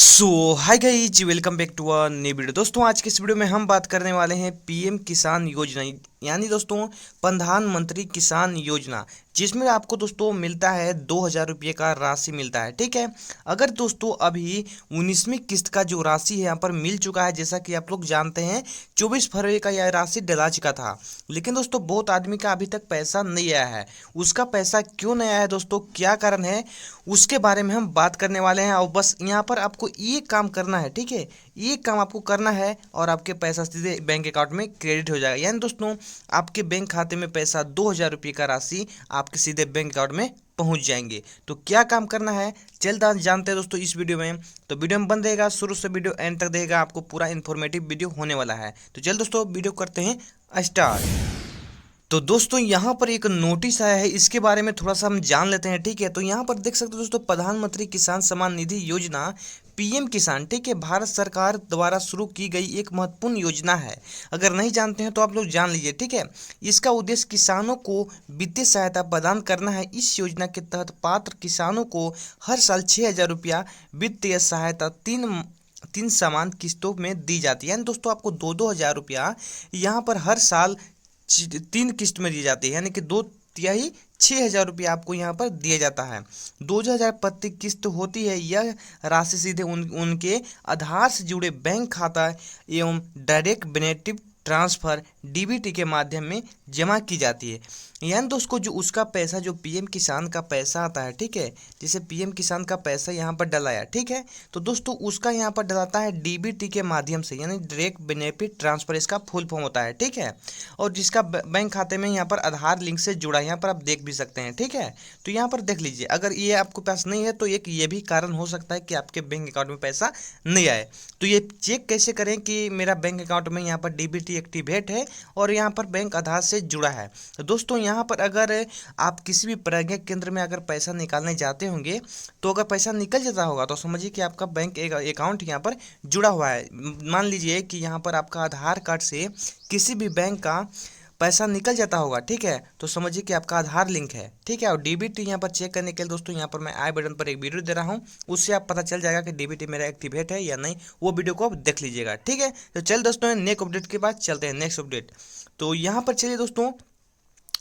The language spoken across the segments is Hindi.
So hi guys, welcome back to a new video. दोस्तों, आज के इस वीडियो में हम बात करने वाले हैं पीएम किसान योजना, यानी दोस्तों प्रधानमंत्री किसान योजना, जिसमें आपको दोस्तों मिलता है 2,000 रुपये का राशि मिलता है। ठीक है। अगर दोस्तों अभी 19वीं किस्त का जो राशि है यहाँ पर मिल चुका है, जैसा कि आप लोग जानते हैं 24 फरवरी का यह राशि डला चुका था, लेकिन दोस्तों बहुत आदमी का अभी तक पैसा नहीं आया है। उसका पैसा क्यों नहीं आया है दोस्तों, क्या कारण है, उसके बारे में हम बात करने वाले हैं। और बस यहाँ पर आपको ये काम करना है, ठीक है, ये काम आपको करना है और आपके पैसा सीधे बैंक अकाउंट में क्रेडिट हो जाएगा। यानी दोस्तों आपके बैंक खाते में पैसा 2,000 रुपये का राशि आपके सीधे बैंक अकाउंट में पहुंच जाएंगे। तो क्या काम करना है चल जानते हैं दोस्तों इस वीडियो में। तो वीडियो में बन रहेगा, शुरू से वीडियो एंड तक देगा, आपको पूरा इन्फॉर्मेटिव वीडियो होने वाला है। तो चल दोस्तों वीडियो करते हैं स्टार्ट। तो दोस्तों यहाँ पर एक नोटिस आया है, इसके बारे में थोड़ा सा हम जान लेते हैं। ठीक है, तो यहाँ पर देख सकते हो दोस्तों, प्रधानमंत्री किसान सम्मान निधि योजना पीएम किसान, ठीक है, भारत सरकार द्वारा शुरू की गई एक महत्वपूर्ण योजना है। अगर नहीं जानते हैं तो आप लोग जान लीजिए। ठीक है, इसका उद्देश्य किसानों को वित्तीय सहायता प्रदान करना है। इस योजना के तहत पात्र किसानों को हर साल 6,000 रुपया वित्तीय सहायता तीन समान किस्तों में दी जाती है। यानी दोस्तों आपको 2,000 रुपया यहाँ पर हर साल 3 किस्त में दी जाती है, यानी कि 2 तिहाई 6,000 रुपया आपको यहाँ पर दिया जाता है। 2,000 प्रति किस्त होती है। यह राशि सीधे उनके आधार से जुड़े बैंक खाता एवं डायरेक्ट बेनिफिट ट्रांसफर डीबीटी के माध्यम में जमा की जाती है। यानी दोस्तों जो उसका पैसा, जो पीएम किसान का पैसा आता है, ठीक है, जैसे पीएम किसान का पैसा यहाँ पर डलाया, ठीक है, तो दोस्तों उसका यहाँ पर डलाता है डीबीटी के माध्यम से, यानी डायरेक्ट बेनिफिट ट्रांसफर इसका फुल फॉर्म होता है। ठीक है, और जिसका बैंक खाते में यहाँ पर आधार लिंक से जुड़ा है, यहाँ पर आप देख भी सकते हैं। ठीक है, तो यहाँ पर देख लीजिए, अगर ये आपके पास नहीं है तो एक ये भी कारण हो सकता है कि आपके बैंक अकाउंट में पैसा नहीं आए। तो ये चेक कैसे करें कि मेरा बैंक अकाउंट में यहाँ पर डीबीटी एक्टिवेट है और यहाँ पर बैंक आधार से जुड़ा है। तो दोस्तों यहाँ पर अगर आप किसी भी प्रज्ञा केंद्र में अगर पैसा निकालने जाते होंगे, तो अगर पैसा निकल जाता होगा तो समझिए कि आपका बैंक अकाउंट यहाँ पर जुड़ा हुआ है। मान लीजिए कि यहाँ पर आपका आधार कार्ड से किसी भी बैंक का पैसा निकल जाता होगा, ठीक है, तो समझिए कि आपका आधार लिंक है। ठीक है, और डीबीटी यहाँ पर चेक करने के लिए दोस्तों यहाँ पर मैं आई बटन पर एक वीडियो दे रहा हूँ, उससे आप पता चल जाएगा कि डीबीटी मेरा एक्टिवेट है या नहीं। वो वीडियो को आप देख लीजिएगा। ठीक है, तो चल दोस्तों नेक्स्ट अपडेट के बाद चलते हैं नेक्स्ट अपडेट। तो यहाँ पर चलिए दोस्तों,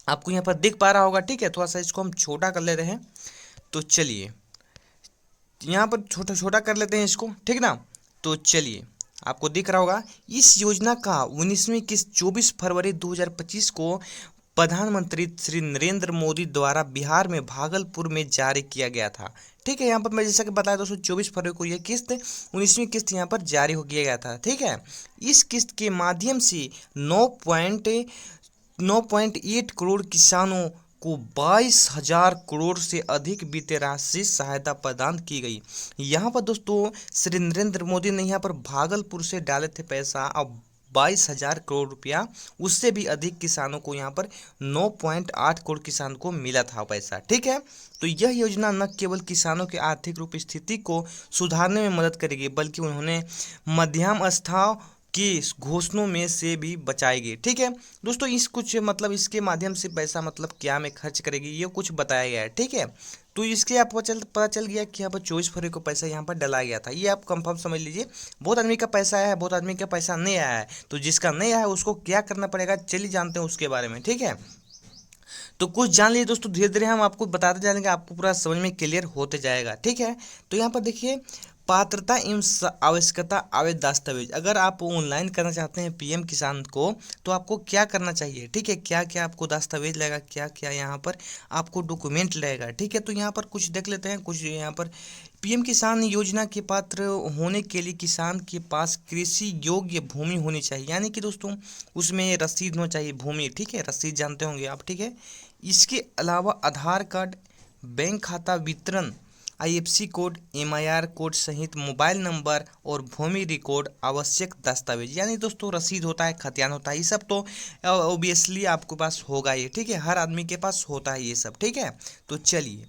आपको यहाँ पर दिख पा रहा होगा, ठीक है, थोड़ा सा इसको हम छोटा कर ले रहे हैं। तो चलिए यहाँ पर छोटा छोटा कर लेते हैं इसको, ठीक ना। तो चलिए आपको दिख रहा होगा, इस योजना का 19वीं किस्त 24 फरवरी 2025 को प्रधानमंत्री श्री नरेंद्र मोदी द्वारा बिहार में भागलपुर में जारी किया गया था। ठीक है, यहाँ पर मैं जैसा कि बताया दोस्तों 24 फरवरी को यह किस्त 19वीं किस्त यहाँ पर जारी हो किया गया था। ठीक है, इस किस्त के माध्यम से 9.8 करोड़ किसानों को 22,000 करोड़ से अधिक वित्तीय राशि सहायता प्रदान की गई। यहाँ पर दोस्तों श्री नरेंद्र मोदी ने यहाँ पर भागलपुर से डाले थे पैसा, अब 22,000 करोड़ रुपया, उससे भी अधिक किसानों को यहाँ पर 9.8 करोड़ किसान को मिला था पैसा। ठीक है, तो यह योजना न केवल किसानों के आर्थिक रूप स्थिति को सुधारने में मदद करेगी, बल्कि उन्होंने मध्यम अवस्था की घोषणों में से भी बचाएगी। ठीक है दोस्तों, इस कुछ मतलब इसके माध्यम से पैसा मतलब क्या में खर्च करेगी ये कुछ बताया गया है। ठीक है, तो इसके आप पता चल गया कि यहाँ पर 24 फरवरी को पैसा यहाँ पर डलाया गया था, ये आप कंफर्म समझ लीजिए। बहुत आदमी का पैसा आया है, बहुत आदमी का पैसा नहीं आया है, तो जिसका नहीं आया है उसको क्या करना पड़ेगा चलिए जानते हैं उसके बारे में। ठीक है, तो कुछ जान लीजिए दोस्तों, धीरे धीरे हम आपको बताते जाएंगे, आपको पूरा समझ में क्लियर होते जाएगा। ठीक है, तो यहाँ पर देखिए, पात्रता एवं आवश्यकता आवेदन दस्तावेज, अगर आप ऑनलाइन करना चाहते हैं पीएम किसान को तो आपको क्या करना चाहिए। ठीक है, क्या क्या आपको दस्तावेज लगेगा, क्या क्या यहाँ पर आपको डॉक्यूमेंट लगेगा। ठीक है, तो यहाँ पर कुछ देख लेते हैं। कुछ यहाँ पर पीएम किसान योजना के पात्र होने के लिए किसान के पास कृषि योग्य भूमि होनी चाहिए, यानी कि दोस्तों उसमें रसीद होना चाहिए भूमि। ठीक है, रसीद जानते होंगे आप। ठीक है, इसके अलावा आधार कार्ड, बैंक खाता विवरण, आईएफएससी कोड, एमआईआर कोड सहित मोबाइल नंबर और भूमि रिकॉर्ड आवश्यक दस्तावेज, यानी दोस्तों रसीद होता है, खतियान होता है, ये सब तो ऑब्वियसली आपके पास होगा ये। ठीक है, हर आदमी के पास होता है ये सब। ठीक है, तो चलिए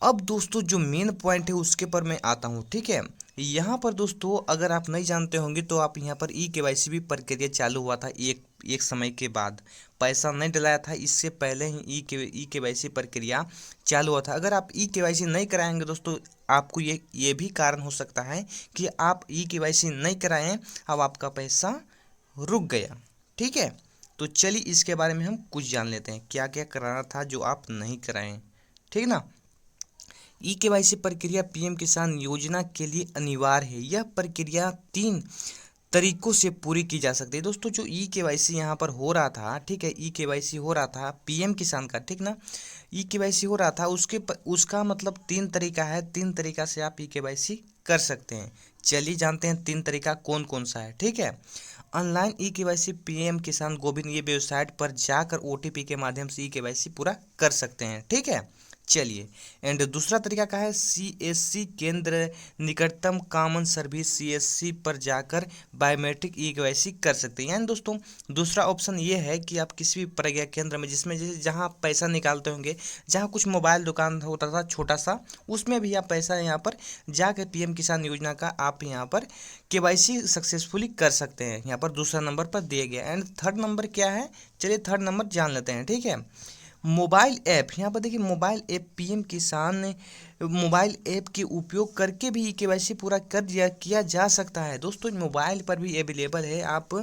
अब दोस्तों जो मेन पॉइंट है उसके पर मैं आता हूँ, ठीक है। यहाँ पर दोस्तों अगर आप नहीं जानते होंगे तो आप यहाँ पर ई-केवाईसी भी प्रक्रिया चालू हुआ था एक समय के बाद। पैसा नहीं डलाया था, इससे पहले ही ई-केवाईसी प्रक्रिया चालू हुआ था। अगर आप ई-केवाईसी नहीं कराएंगे दोस्तों, आपको ये भी कारण हो सकता है कि आप ई-केवाईसी नहीं कराएं, अब आपका पैसा रुक गया, ठीक है। तो चलिए इसके बारे में हम कुछ जान लेते हैं, क्या क्या कराना था जो आप नहीं कराएं, ठीक ना। ई-केवाईसी प्रक्रिया पीएम किसान योजना के लिए अनिवार्य है। यह प्रक्रिया 3 तरीकों से पूरी की जा सकती है। दोस्तों जो ई-केवाईसी यहाँ पर हो रहा था, ठीक है, ई-केवाईसी हो रहा था पीएम किसान का, ठीक ना, ई-केवाईसी हो रहा था उसका मतलब 3 तरीका है। 3 तरीका से आप ई-केवाईसी कर सकते हैं। चलिए जानते हैं 3 तरीका कौन कौन सा है, ठीक है। ऑनलाइन ई-केवाईसी पीएम किसान गोविंद ये वेबसाइट पर जाकर ओटीपी के माध्यम से ई-केवाईसी पूरा कर सकते हैं, ठीक है। चलिए, एंड दूसरा तरीका का है सीएससी केंद्र, निकटतम कॉमन सर्विस सीएससी पर जाकर बायोमेट्रिक ई-केवाईसी कर सकते हैं। यानी दोस्तों दूसरा ऑप्शन ये है कि आप किसी भी प्रज्ञा केंद्र में, जिसमें जैसे जहाँ आप पैसा निकालते होंगे, जहाँ कुछ मोबाइल दुकान होता था छोटा सा, उसमें भी आप पैसा यहाँ पर जाकर पीएम किसान योजना का आप यहाँ पर केवाईसी सक्सेसफुली कर सकते हैं। यहाँ पर दूसरा नंबर पर दिया गया। एंड थर्ड नंबर क्या है, चलिए थर्ड नंबर जान लेते हैं, ठीक है। मोबाइल ऐप, यहाँ पर देखिए मोबाइल ऐप पीएम किसान ने मोबाइल ऐप के उपयोग करके भी केवाईसी पूरा किया जा सकता है। दोस्तों मोबाइल पर भी अवेलेबल है, आप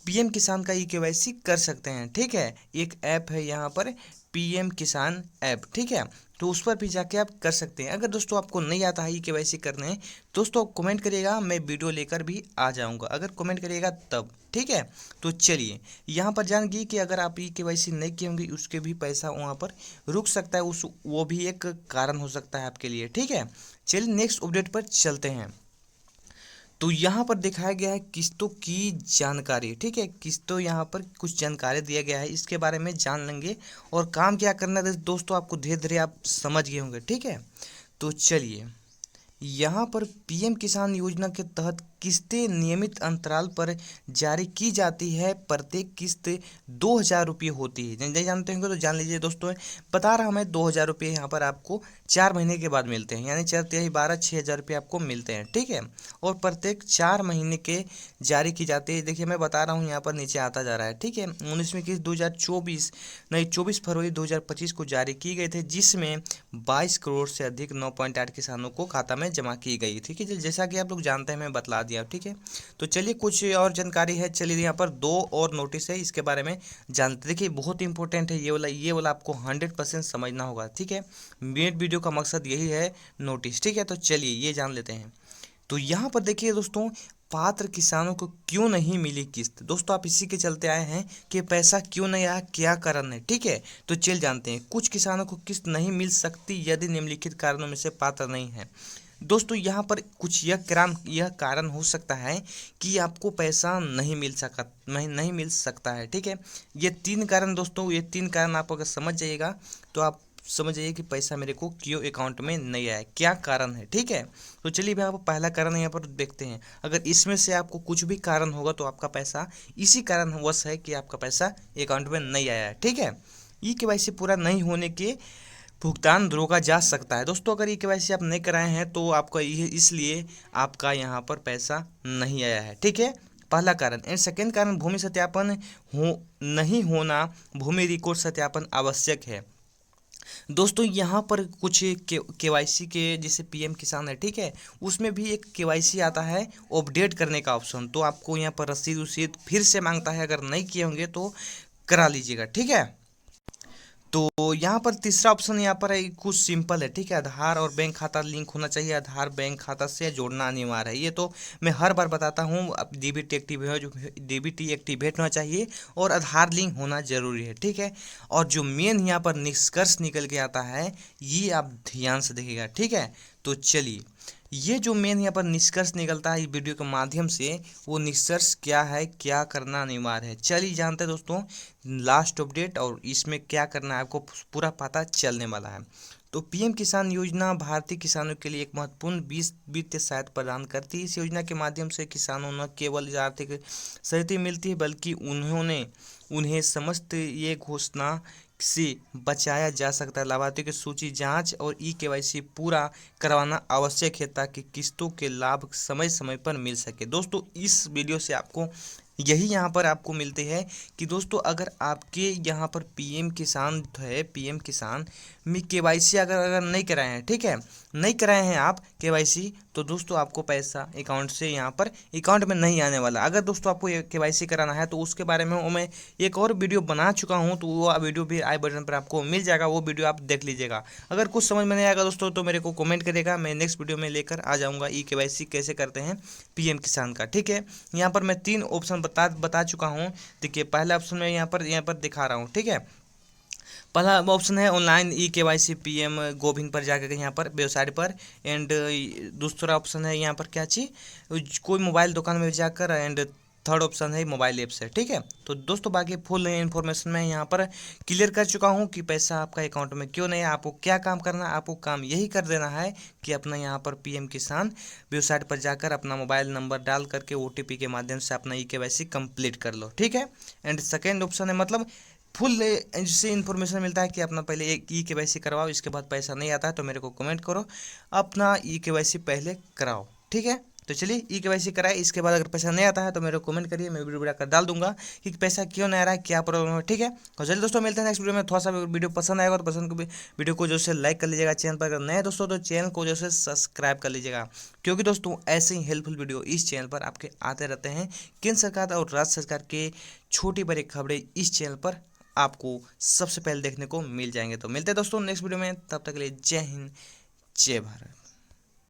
पीएम किसान का ई-केवाईसी कर सकते हैं, ठीक है। एक ऐप है यहाँ पर पीएम किसान ऐप, ठीक है, तो उस पर भी जाके आप कर सकते हैं। अगर दोस्तों आपको नहीं आता है ई-केवाईसी करने, दोस्तों कमेंट करिएगा, मैं वीडियो लेकर भी आ जाऊंगा, अगर कमेंट करिएगा तब, ठीक है। तो चलिए यहाँ पर जान गई कि अगर आप ई-केवाईसी नहीं किए होंगे उसके भी पैसा वहाँ पर रुक सकता है, वो भी एक कारण हो सकता है आपके लिए, ठीक है। चलिए नेक्स्ट अपडेट पर चलते हैं। तो यहाँ पर दिखाया गया है किस्तों की जानकारी, ठीक है, किस्तों यहाँ पर कुछ जानकारी दिया गया है, इसके बारे में जान लेंगे और काम क्या करना है दोस्तों, आपको धीरे धीरे आप समझ गए होंगे, ठीक है। तो चलिए यहाँ पर पीएम किसान योजना के तहत किस्तें नियमित अंतराल पर जारी की जाती है। प्रत्येक किस्त 2,000 रुपये होती है। नहीं जानते होंगे तो जान लीजिए दोस्तों, बता रहा हूँ मैं, 2,000 रुपये यहाँ पर आपको 4 महीने के बाद मिलते हैं, यानी 4 तिहाई 12, 6,000 रुपये आपको मिलते हैं, ठीक है। और प्रत्येक 4 महीने के जारी की जाती है। देखिए मैं बता रहा हूँ यहाँ पर नीचे आता जा रहा है, ठीक है। 19वीं किस्त 24 फरवरी 2025 को जारी की गई थी, जिसमें 22 करोड़ से अधिक 9.8 किसानों को खाता में जमा की गई, ठीक है। जैसा कि आप लोग जानते हैं मैं बतला दिया, ठीक है। तो चलिए कुछ और जानकारी है, चलिए यहाँ पर 2 और नोटिस है, इसके बारे में जानते। देखिए बहुत इंपॉर्टेंट है ये वाला आपको 100% समझना होगा, ठीक है। मेन वीडियो का मकसद यही है, नोटिस, ठीक है। तो चलिए ये जान लेते हैं। तो यहाँ पर देखिए दोस्तों, पात्र किसानों को क्यों नहीं मिली किस्त। दोस्तों आप इसी के चलते आए हैं कि पैसा क्यों नहीं आया, क्या कारण है, ठीक है। तो चल जानते हैं। कुछ किसानों को किस्त नहीं मिल सकती यदि निम्नलिखित कारणों में से पात्र नहीं है। दोस्तों यहाँ पर कुछ यह कारण हो सकता है कि आपको पैसा नहीं मिल सकता है, ठीक है। ये 3 कारण दोस्तों, ये 3 कारण आप अगर समझ जाइएगा तो आप समझ जाइए कि पैसा मेरे को क्यों अकाउंट में नहीं आया, क्या कारण है, ठीक है। तो चलिए भाई, आपको पहला कारण यहाँ पर देखते हैं। अगर इसमें से आपको कुछ भी कारण होगा तो आपका पैसा इसी कारणवश है कि आपका पैसा अकाउंट में नहीं आया है, ठीक है। ई-केवाईसी पूरा नहीं होने के भुगतान रोका जा सकता है। दोस्तों अगर ई-केवाईसी आप नहीं कराए हैं तो आपका इसलिए आपका यहाँ पर पैसा नहीं आया है, ठीक है, पहला कारण। एंड सेकेंड कारण, भूमि सत्यापन नहीं होना, भूमि रिकॉर्ड सत्यापन आवश्यक है। दोस्तों यहाँ पर कुछ केवाईसी के जैसे पीएम किसान है, ठीक है, उसमें भी एक केवाईसी आता है अपडेट करने का ऑप्शन, तो आपको यहाँ पर रसीद फिर से मांगता है, अगर नहीं किए होंगे तो करा लीजिएगा, ठीक है। तो यहाँ पर तीसरा ऑप्शन यहाँ पर है, कुछ सिंपल है, ठीक है, आधार और बैंक खाता लिंक होना चाहिए, आधार बैंक खाता से जोड़ना अनिवार्य है। ये तो मैं हर बार बताता हूँ, डीबीटी एक्टिवेट होना चाहिए और आधार लिंक होना जरूरी है, ठीक है। और जो मेन यहाँ पर निष्कर्ष निकल के आता है, ये आप ध्यान से देखिएगा, ठीक है। तो चलिए ये जो मेन यहाँ पर निष्कर्ष निकलता है वीडियो के माध्यम से, वो निष्कर्ष क्या है, क्या करना अनिवार्य है, चलिए जानते हैं दोस्तों। लास्ट अपडेट और इसमें क्या करना है आपको पूरा पता चलने वाला है। तो पीएम किसान योजना भारतीय किसानों के लिए एक महत्वपूर्ण वित्तीय सहायता प्रदान करती है। इस योजना के माध्यम से किसानों न केवल आर्थिक सहायता मिलती है, बल्कि उन्हें समस्त ये घोषणा से बचाया जा सकता है। लाभार्थियों की सूची जांच और ई-केवाईसी पूरा करवाना आवश्यक है ताकि किस्तों के लाभ समय समय पर मिल सके। दोस्तों इस वीडियो से आपको यही यहाँ पर आपको मिलते हैं कि दोस्तों अगर आपके यहाँ पर पीएम किसान है, पीएम किसान में केवाईसी अगर नहीं कराए हैं, ठीक है, नहीं कराए हैं आप केवाईसी, तो दोस्तों आपको पैसा अकाउंट से यहाँ पर अकाउंट में नहीं आने वाला। अगर दोस्तों आपको केवाईसी कराना है तो उसके बारे में मैं एक और वीडियो बना चुका हूँ, तो वो वीडियो भी आई बटन पर आपको मिल जाएगा, वो वीडियो आप देख लीजिएगा। अगर कुछ समझ में नहीं आएगा दोस्तों तो मेरे को कमेंट करिएगा, मैं नेक्स्ट वीडियो में लेकर आ जाऊँगा ई-केवाईसी कैसे करते हैं पीएम किसान का, ठीक है। यहाँ पर मैं 3 ऑप्शन बता चुका हूँ। देखिए पहला ऑप्शन मैं यहाँ पर दिखा रहा हूँ, ठीक है। पहला ऑप्शन है ऑनलाइन ई-केवाईसी पीएम गोविन पर जाकर के यहाँ पर वेबसाइट पर, एंड दूसरा ऑप्शन है यहाँ पर क्या चीज़, कोई मोबाइल दुकान में जाकर, एंड थर्ड ऑप्शन है मोबाइल ऐप से, ठीक है। तो दोस्तों बाकी फुल इन्फॉर्मेशन मैं यहाँ पर क्लियर कर चुका हूँ कि पैसा आपका अकाउंट में क्यों नहीं है। आपको क्या काम करना है, आपको काम यही कर देना है कि अपना यहाँ पर पीएम किसान वेबसाइट पर जाकर अपना मोबाइल नंबर डाल करके ओटीपी के माध्यम से अपना ई-केवाईसी कंप्लीट कर लो, ठीक है। एंड सेकेंड ऑप्शन है मतलब फुल इससे इन्फॉर्मेशन मिलता है कि अपना पहले एक ई-केवाईसी करवाओ, इसके बाद पैसा नहीं आता है तो मेरे को कमेंट करो, अपना ई-केवाईसी पहले कराओ, ठीक है। तो चलिए ई-केवाईसी कराए, इसके बाद अगर पैसा नहीं आता है तो मेरे को कमेंट करिए, मैं वीडियो बनाकर डाल दूंगा कि पैसा क्यों नहीं आ रहा है, क्या प्रॉब्लम है, ठीक है। और चलिए दोस्तों मिलते हैं नेक्स्ट वीडियो में। थोड़ा सा वीडियो पसंद आएगा तो पसंद को वीडियो को जो से लाइक कर लीजिएगा, चैनल पर अगर नए दोस्तों तो चैनल को जो से सब्सक्राइब कर लीजिएगा, क्योंकि दोस्तों ऐसे ही हेल्पफुल वीडियो इस चैनल पर आपके आते रहते हैं। केंद्र सरकार और राज्य सरकार के छोटी बड़ी खबरें इस चैनल पर आपको सबसे पहले देखने को मिल जाएंगे। तो मिलते हैं दोस्तों नेक्स्ट वीडियो में, तब तक के लिए जय हिंद जय भारत।